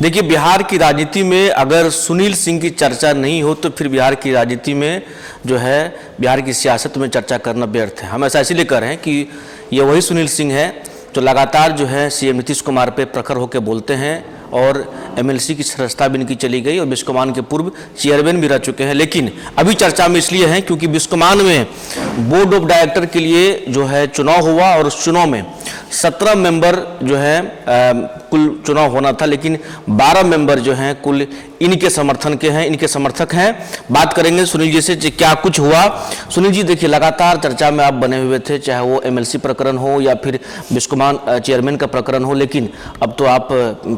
देखिए, बिहार की राजनीति में अगर सुनील सिंह की चर्चा नहीं हो तो फिर बिहार की राजनीति में जो है बिहार की सियासत में चर्चा करना व्यर्थ है। हम ऐसा इसीलिए कर रहे हैं कि ये वही सुनील सिंह है जो लगातार जो है सीएम नीतीश कुमार पे प्रखर होकर बोलते हैं और एमएलसी की सदस्यता भी इनकी चली गई और बिस्कोमान के पूर्व चेयरमैन भी रह चुके हैं। लेकिन अभी चर्चा में इसलिए है क्योंकि बिस्कोमान में बोर्ड ऑफ डायरेक्टर के लिए जो है चुनाव हुआ और उस चुनाव में 17 मेंबर जो है कुल चुनाव होना था, लेकिन 12 मेंबर जो हैं कुल इनके समर्थन के हैं, इनके समर्थक हैं। बात करेंगे सुनील जी से क्या कुछ हुआ। सुनील जी, देखिए, लगातार चर्चा में आप बने हुए थे, चाहे वो एमएलसी प्रकरण हो या फिर बिस्कोमान चेयरमैन का प्रकरण हो, लेकिन अब तो आप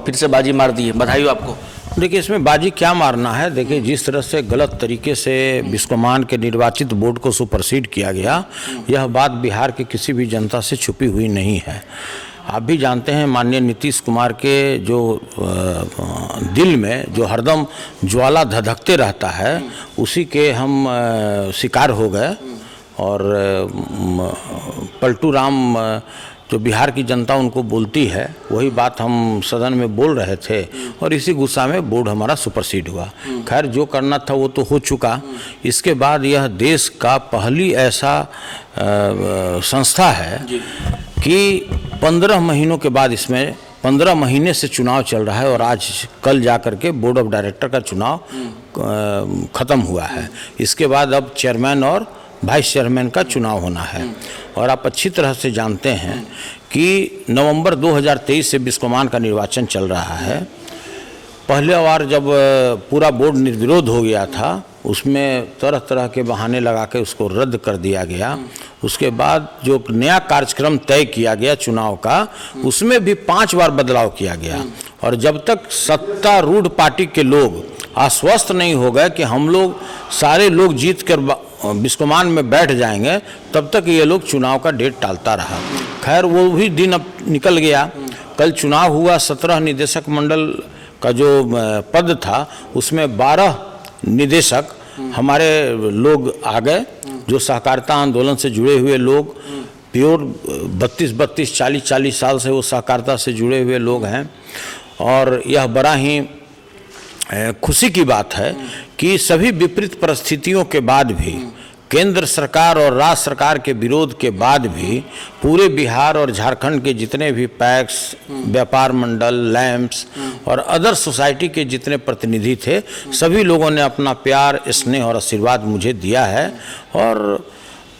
फिर से बाजी मार दी है, बधाई हो आपको। देखिए, इसमें बाजी क्या मारना है। देखिए, जिस तरह से गलत तरीके से बिस्कोमान के निर्वाचित बोर्ड को सुपरसीड किया गया, यह बात बिहार की किसी भी जनता से छुपी हुई नहीं है। आप भी जानते हैं, माननीय नीतीश कुमार के जो दिल में जो हरदम ज्वाला धधकते रहता है, उसी के हम शिकार हो गए। और पलटू राम जो बिहार की जनता उनको बोलती है, वही बात हम सदन में बोल रहे थे और इसी गुस्सा में बोर्ड हमारा सुपरसीड हुआ। खैर, जो करना था वो तो हो चुका। इसके बाद यह देश का पहली ऐसा संस्था है कि 15 महीनों के बाद, इसमें 15 महीने से चुनाव चल रहा है और आज कल जा कर के बोर्ड ऑफ डायरेक्टर का चुनाव ख़त्म हुआ है। इसके बाद अब चेयरमैन और वाइस चेयरमैन का चुनाव होना है। और आप अच्छी तरह से जानते हैं कि नवंबर 2023 से बिस्कोमान का निर्वाचन चल रहा है। पहले बार जब पूरा बोर्ड निर्विरोध हो गया था, उसमें तरह तरह के बहाने लगा के उसको रद्द कर दिया गया। उसके बाद जो नया कार्यक्रम तय किया गया चुनाव का, उसमें भी 5 बार बदलाव किया गया। और जब तक सत्तारूढ़ पार्टी के लोग आश्वस्त नहीं हो गए कि हम लोग सारे लोग जीत कर बिस्कोमान में बैठ जाएंगे, तब तक ये लोग चुनाव का डेट टालता रहा। खैर, वो भी दिन अब निकल गया। कल चुनाव हुआ, 17 निदेशक मंडल का जो पद था उसमें 12 निदेशक हमारे लोग आ गए, जो सहकारिता आंदोलन से जुड़े हुए लोग, प्योर 32 40 साल से वो सहकारिता से जुड़े हुए लोग हैं। और यह बड़ा ही खुशी की बात है कि सभी विपरीत परिस्थितियों के बाद भी, केंद्र सरकार और राज्य सरकार के विरोध के बाद भी, पूरे बिहार और झारखंड के जितने भी पैक्स, व्यापार मंडल, लैंप्स और अदर सोसाइटी के जितने प्रतिनिधि थे, सभी लोगों ने अपना प्यार, स्नेह और आशीर्वाद मुझे दिया है। और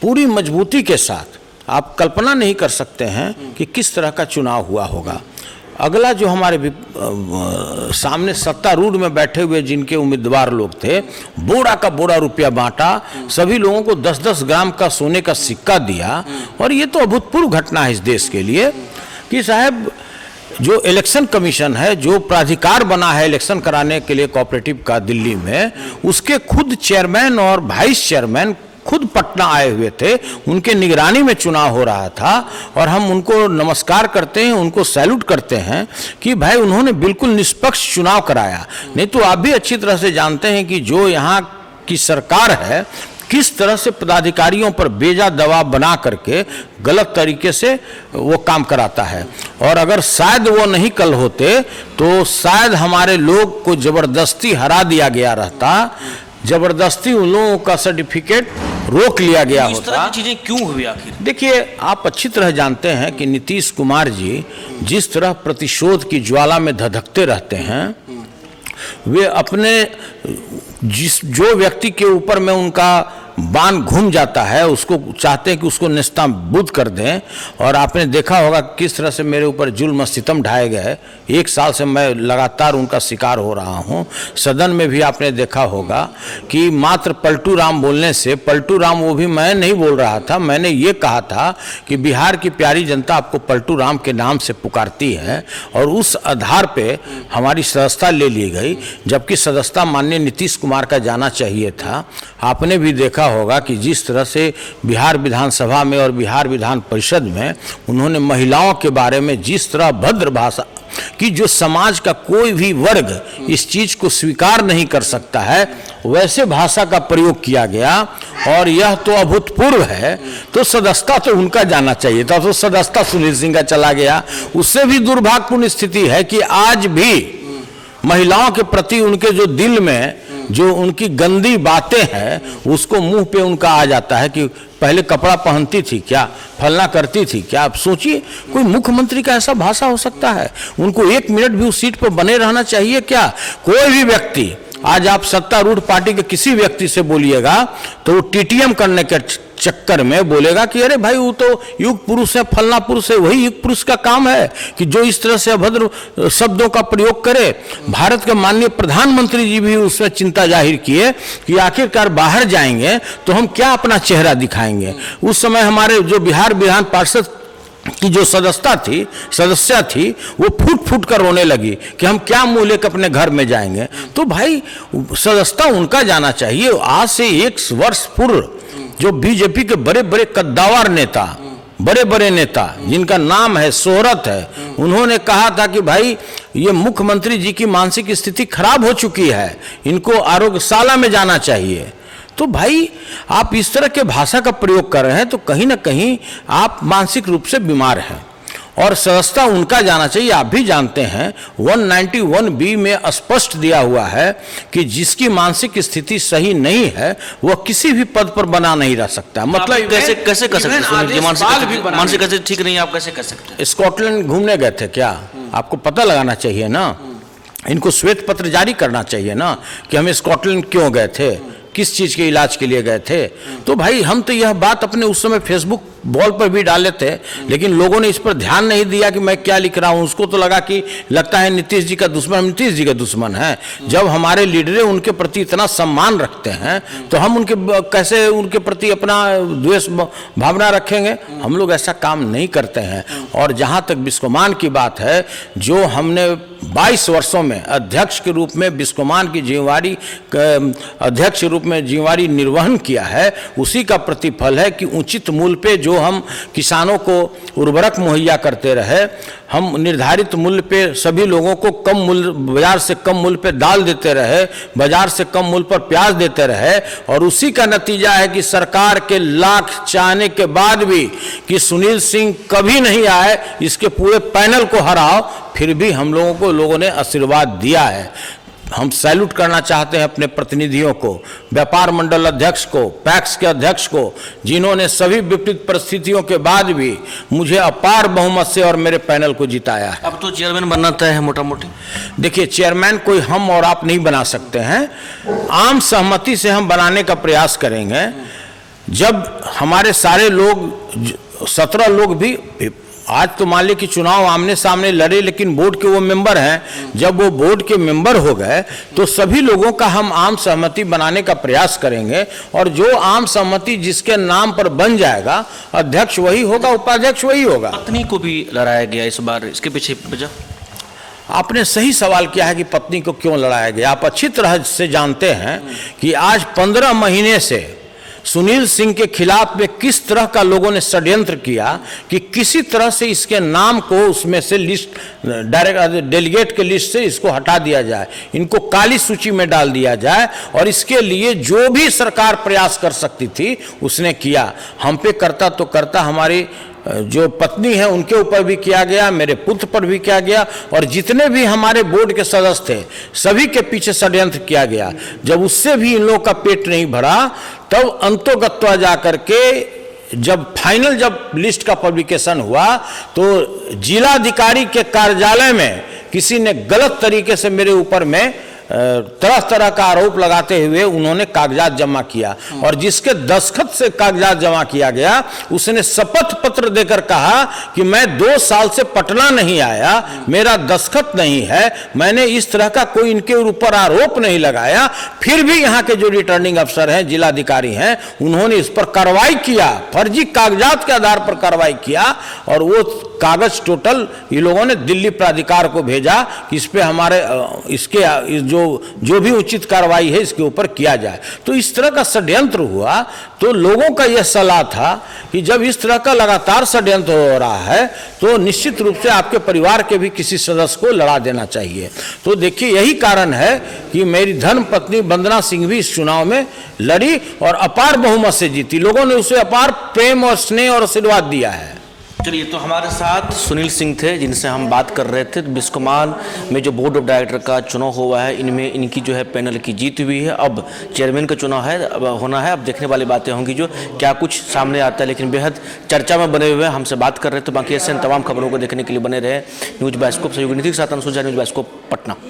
पूरी मजबूती के साथ आप कल्पना नहीं कर सकते हैं कि किस तरह का चुनाव हुआ होगा। अगला जो हमारे सामने सत्तारूढ़ में बैठे हुए जिनके उम्मीदवार लोग थे, बोरा का बोरा रुपया बांटा, सभी लोगों को 10-10 ग्राम का सोने का सिक्का दिया। और ये तो अभूतपूर्व घटना है इस देश के लिए कि साहब, जो इलेक्शन कमीशन है, जो प्राधिकार बना है इलेक्शन कराने के लिए कोऑपरेटिव का दिल्ली में, उसके खुद चेयरमैन और वाइस चेयरमैन खुद पटना आए हुए थे। उनके निगरानी में चुनाव हो रहा था और हम उनको नमस्कार करते हैं, उनको सैल्यूट करते हैं कि भाई उन्होंने बिल्कुल निष्पक्ष चुनाव कराया। नहीं तो आप भी अच्छी तरह से जानते हैं कि जो यहाँ की सरकार है, किस तरह से पदाधिकारियों पर बेजा दबाव बना करके गलत तरीके से वो काम कराता है। और अगर शायद वो नहीं कल होते तो शायद हमारे लोग को जबरदस्ती हरा दिया गया रहता, जबरदस्ती उन लोगों का सर्टिफिकेट रोक लिया गया होता। इस तरह की चीजें क्यों हुई आखिर? देखिए, आप अच्छी तरह जानते हैं कि नीतीश कुमार जी जिस तरह प्रतिशोध की ज्वाला में धधकते रहते हैं, वे अपने जो व्यक्ति के ऊपर में उनका बाण घूम जाता है, उसको चाहते हैं कि उसको नेस्तनाबूद कर दें। और आपने देखा होगा किस तरह से मेरे ऊपर जुल्म सितम ढाए गए। 1 साल से मैं लगातार उनका शिकार हो रहा हूं। सदन में भी आपने देखा होगा कि मात्र पलटू राम बोलने से, पलटू राम वो भी मैं नहीं बोल रहा था, मैंने ये कहा था कि बिहार की प्यारी जनता आपको पलटू राम के नाम से पुकारती है और उस आधार पे हमारी सदस्यता ले ली गई, जबकि सदस्यता माननीय नीतीश कुमार का जाना चाहिए था। आपने भी देखा होगा कि जिस तरह से बिहार विधानसभा में और बिहार विधान परिषद में उन्होंने महिलाओं के बारे में जिस तरह भद्र भाषा कि जो समाज का कोई भी वर्ग इस चीज को स्वीकार नहीं कर सकता है, वैसे भाषा का प्रयोग किया गया। और यह तो अभूतपूर्व है। तो सदस्यता तो उनका जाना चाहिए था, तो सदस्यता सुनील सिंह का चला गया। उससे भी दुर्भाग्यपूर्ण स्थिति है कि आज भी महिलाओं के प्रति उनके जो दिल में जो उनकी गंदी बातें हैं उसको मुंह पे उनका आ जाता है कि पहले कपड़ा पहनती थी क्या, फलना करती थी क्या। आप सोचिए कोई मुख्यमंत्री का ऐसा भाषा हो सकता है? उनको 1 मिनट भी उस सीट पर बने रहना चाहिए क्या? कोई भी व्यक्ति आज आप सत्तारूढ़ पार्टी के किसी व्यक्ति से बोलिएगा तो वो टीटीएम करने के चक्कर में बोलेगा कि अरे भाई वो तो युग पुरुष है, फलना पुरुष है। वही युग पुरुष का काम है कि जो इस तरह से अभद्र शब्दों का प्रयोग करे। भारत के माननीय प्रधानमंत्री जी भी उसमें चिंता जाहिर किए कि आखिरकार बाहर जाएंगे तो हम क्या अपना चेहरा दिखाएंगे। उस समय हमारे जो बिहार विधान पार्षद की जो सदस्या थी वो फूट फूट कर रोने लगी कि हम क्या मुंह लेकर अपने घर में जाएंगे। तो भाई सदस्यता उनका जाना चाहिए। आज से 1 वर्ष पूर्व जो बीजेपी के बड़े बड़े कद्दावर नेता, बड़े बड़े नेता जिनका नाम है, शोहरत है, उन्होंने कहा था कि भाई ये मुख्यमंत्री जी की मानसिक स्थिति खराब हो चुकी है, इनको आरोग्यशाला में जाना चाहिए। तो भाई आप इस तरह के भाषा का प्रयोग कर रहे हैं तो कहीं ना कहीं आप मानसिक रूप से बीमार हैं और सदस्यता उनका जाना चाहिए। आप भी जानते हैं 191B में स्पष्ट दिया हुआ है कि जिसकी मानसिक स्थिति सही नहीं है वह किसी भी पद पर बना नहीं रह सकता। मतलब कैसे कर सकते हैं? मानसिक कैसे ठीक नहीं, आप कैसे कर सकते हैं? स्कॉटलैंड घूमने गए थे क्या? आपको पता लगाना चाहिए ना, इनको श्वेत पत्र जारी करना चाहिए ना कि हम स्कॉटलैंड क्यों गए थे, किस चीज के इलाज के लिए गए थे। तो भाई हम तो यह बात अपने उस समय फेसबुक वॉल पर भी डाले थे, लेकिन लोगों ने इस पर ध्यान नहीं दिया कि मैं क्या लिख रहा हूं। उसको तो लगा कि लगता है नीतीश जी का दुश्मन, हम नीतीश जी का दुश्मन है। जब हमारे लीडरें उनके प्रति इतना सम्मान रखते हैं तो हम कैसे उनके प्रति अपना द्वेष भावना रखेंगे? हम लोग ऐसा काम नहीं करते हैं। और जहां तक बिस्कोमान की बात है, जो हमने 22 वर्षों में अध्यक्ष के रूप में बिस्कोमान की जिम्मेवारी अध्यक्ष के रूप में जिम्मेवारी निर्वहन किया है, उसी का प्रतिफल है कि उचित मूल्य पे जो हम किसानों को उर्वरक मुहैया करते रहे, हम निर्धारित मूल्य पे सभी लोगों को कम मूल्य, बाजार से कम मूल्य पे दाल देते रहे, बाजार से कम मूल्य पर प्याज देते रहे। और उसी का नतीजा है कि सरकार के लाख चाहने के बाद भी कि सुनील सिंह कभी नहीं आए, इसके पूरे पैनल को हराओ, फिर भी हम लोगों ने आशीर्वाद दिया है। हम सैल्यूट करना चाहते हैं अपने प्रतिनिधियों को, व्यापार मंडल अध्यक्ष को, पैक्स के अध्यक्ष को, जिन्होंने सभी विपरीत परिस्थितियों के बाद भी मुझे अपार बहुमत से और मेरे पैनल को जिताया है। अब तो चेयरमैन बनना तय है मोटा मोटी। देखिए, चेयरमैन कोई हम और आप नहीं बना सकते हैं, आम सहमति से हम बनाने का प्रयास करेंगे। जब हमारे सारे लोग 17 लोग भी, आज तो मान लीजिए कि चुनाव आमने सामने लड़े, लेकिन बोर्ड के वो मेंबर हैं, जब वो बोर्ड के मेंबर हो गए तो सभी लोगों का हम आम सहमति बनाने का प्रयास करेंगे। और जो आम सहमति जिसके नाम पर बन जाएगा, अध्यक्ष वही होगा, उपाध्यक्ष वही होगा। पत्नी को भी लड़ाया गया इस बार, इसके पीछे वजह? आपने सही सवाल किया है कि पत्नी को क्यों लड़ाया गया। आप अच्छी तरह से जानते हैं कि आज 15 महीने से सुनील सिंह के खिलाफ में किस तरह का लोगों ने षड्यंत्र किया कि किसी तरह से इसके नाम को उसमें से लिस्ट, डायरेक्ट डेलीगेट के लिस्ट से इसको हटा दिया जाए, इनको काली सूची में डाल दिया जाए। और इसके लिए जो भी सरकार प्रयास कर सकती थी उसने किया। हम पे करता तो करता, हमारी जो पत्नी है उनके ऊपर भी किया गया, मेरे पुत्र पर भी किया गया, और जितने भी हमारे बोर्ड के सदस्य थे सभी के पीछे षड्यंत्र किया गया। जब उससे भी इन लोगों का पेट नहीं भरा, तब अंतोगत्वा जाकर के जब फाइनल लिस्ट का पब्लिकेशन हुआ तो जिलाधिकारी के कार्यालय में किसी ने गलत तरीके से मेरे ऊपर में तरह तरह का आरोप लगाते हुए उन्होंने कागजात जमा किया। और जिसके दस्तखत से कागजात जमा किया गया उसने शपथ पत्र देकर कहा कि मैं 2 साल से पटना नहीं आया, मेरा दस्तखत नहीं है, मैंने इस तरह का कोई इनके ऊपर आरोप नहीं लगाया। फिर भी यहाँ के जो रिटर्निंग अफसर हैं, जिलाधिकारी हैं, उन्होंने इस पर कार्रवाई किया, फर्जी कागजात के आधार पर कार्रवाई किया। और वो कागज टोटल ये लोगों ने दिल्ली प्राधिकार को भेजा कि इस पे हमारे इसके जो भी उचित कार्रवाई है इसके ऊपर किया जाए। तो इस तरह का षड्यंत्र हुआ। तो लोगों का यह सलाह था कि जब इस तरह का लगातार षड्यंत्र हो रहा है तो निश्चित रूप से आपके परिवार के भी किसी सदस्य को लड़ा देना चाहिए। तो देखिए, यही कारण है कि मेरी धर्म पत्नी वंदना सिंह भी इस चुनाव में लड़ी और अपार बहुमत से जीती। लोगों ने उसे अपार प्रेम और स्नेह और आशीर्वाद दिया है। चलिए, तो हमारे साथ सुनील सिंह थे जिनसे हम बात कर रहे थे। बिस्कोमान में जो बोर्ड ऑफ डायरेक्टर का चुनाव हुआ है, इनमें इनकी जो है पैनल की जीत हुई है। अब चेयरमैन का चुनाव है, अब होना है। अब देखने वाली बातें होंगी जो क्या कुछ सामने आता है, लेकिन बेहद चर्चा में बने हुए हमसे बात कर रहे थे। बाकी ऐसे तमाम खबरों को देखने के लिए बने रहे न्यूज़ बाइस्कोप सहयोगी निधि के साथ। News bioscope Patna.